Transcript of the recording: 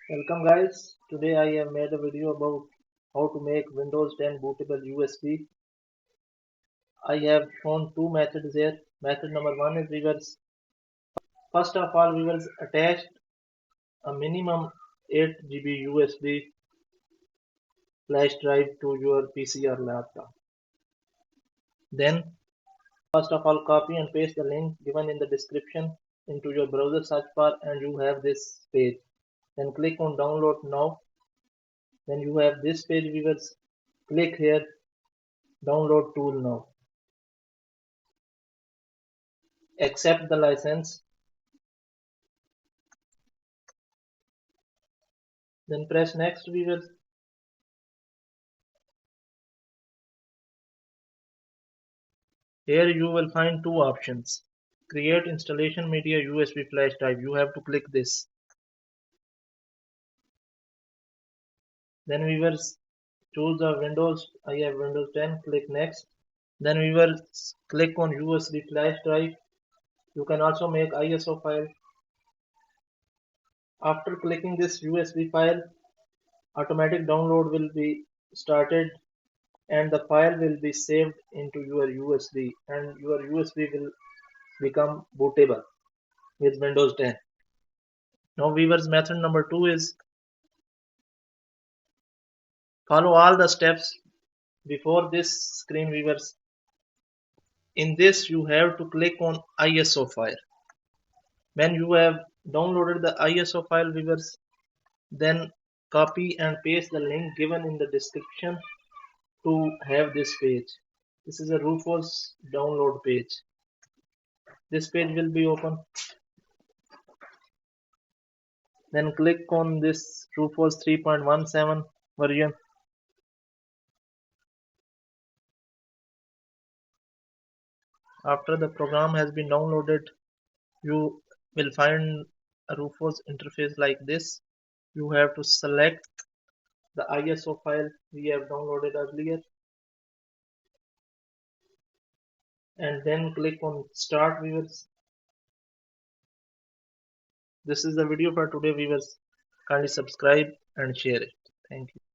Welcome guys, today I have made a video about how to make Windows 10 bootable USB. I have shown two methods here. Method number one is reverse. First of all, we will attach a minimum 8 GB USB flash drive to your PC or laptop. Then, first of all, copy and paste the link given in the description into your browser search bar and you have this page. Then click on download now. Then you have this page viewers. Click here, download tool now. Accept the license, then press next viewers. Here you will find two options. Create installation media USB flash drive. You have to click this. Then viewers choose the Windows. I have Windows 10. Click next. Then viewers click on USB flash drive. You can also make ISO file. After clicking this USB file, automatic download will be started and the file will be saved into your USB and your USB will become bootable with Windows 10. Now viewers, method number two is follow all the steps before this screen viewers. In this you have to click on ISO file. When you have downloaded the ISO file viewers, then copy and paste the link given in the description to have this page. This is a rufus download page. This page will be open. Then click on this rufus 3.17 version. After the program has been downloaded, you will find a rufus interface like this. You have to select the ISO file we have downloaded earlier and then click on start viewers. This is the video for today viewers. Kindly subscribe and share it. Thank you.